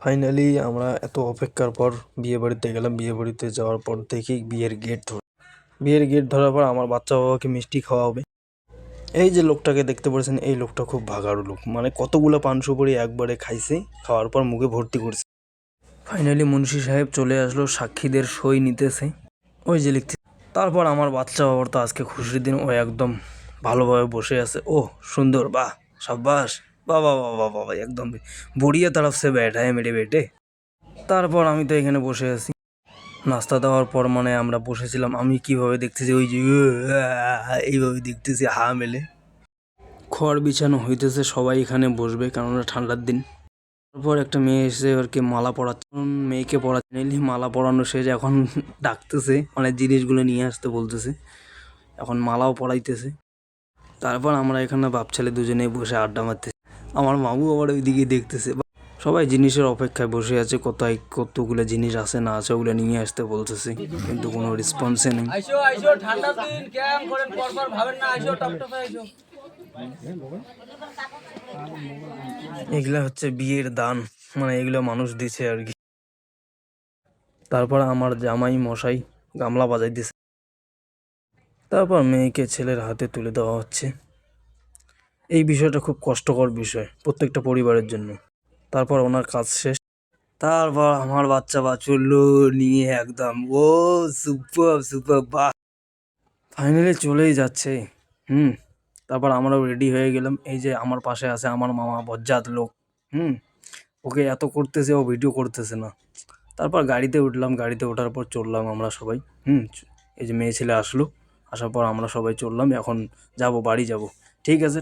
Finally আমরা এত অপেক্ষার পর বিয়ে বাড়িতে গেলাম। বিয়ে বাড়িতে যাওয়ার পর দেখি বিয়ের গেট ধরার পর আমার বাচ্চা বাবাকে মিষ্টি খাওয়া হবে। এই যে লোকটাকে দেখতে পাচ্ছেন, এই লোকটা খুব ভাগাড়ু লোক, মানে কতগুলো পান সুপারি একবারে খাইছে, খাওয়ার পর মুখে ভর্তি করছে। ফাইনালি মুন্সি সাহেব চলে আসলো, সাক্ষীদের সই নিতেছে, ওই যে লিখতে। তারপর আমার বাচ্চা বাবার তো আজকে খুশির দিন, ও একদম ভালোভাবে বসে আছে। ও সুন্দর, বাহ সাব্বাস, বাহ বাহ বাহ বাহ বাহ, একদম বড়িয়া তরফ সে बैठा है मेरे बेटे। তারপর আমি তো এখানে বসে আছি। নাস্তা দেওয়ার পর মানে আমরা বসেছিলাম, আমি কিভাবে দেখতেছি, ওই যে এইভাবে দেখতেছি হা মেলে। খড় বিছানো হইতেছে, সবাই এখানে বসবে কারণ ঠান্ডার দিন। তারপর একটা মেয়ে এসে ওরকে মালা পরাচ্ছে, মেয়েকে পড়াচ্ছে, মালা পরানো শেষ, এখন ডাকতেছে, মানে জিনিসগুলো নিয়ে আসতে বলতেছে, এখন মালাও পরাইতেছে। তারপর আমরা এখানে বাপ ছেলে দুজনে বসে আড্ডা মারতেছি। আমার মামু আবার ওইদিকে দেখতেছে। সবাই জিনিসের অপেক্ষায় বসে আছে, কতগুলো জিনিস আছে না আছে ওগুলো নিয়ে আসতে বলতেছে, কিন্তু কোনো রেসপন্সে নেই। এগুলা হচ্ছে বিয়ের দান, মানে এগুলো মানুষ দিছে আর কি। তারপর আমার জামাই মশাই গামলা বাজাইতেছে, তারপর মেয়েকে ছেলের হাতে তুলে দেওয়া হচ্ছে। এই বিষয়টা খুব কষ্টকর বিষয় প্রত্যেকটা পরিবারের জন্য। তারপর ওনার কাজ শেষ, তারপর আমার বাচ্চা বাচ্চুল্লো নিয়ে একদম ও সুপার সুপার, বাহ, ফাইনালি চলেই যাচ্ছে। তারপর আমরাও রেডি হয়ে গেলাম। এই যে আমার পাশে আছে আমার মামা, বজ্জাত লোক। ওকে এত করতেছে, ও ভিডিও করতেছে না। তারপর গাড়িতে উঠলাম, গাড়িতে ওঠার পর চললাম আমরা সবাই। এই যে মেয়ে ছেলে আসলো, আসার পর আমরা সবাই চললাম, এখন যাব বাড়ি যাব। ঠিক আছে,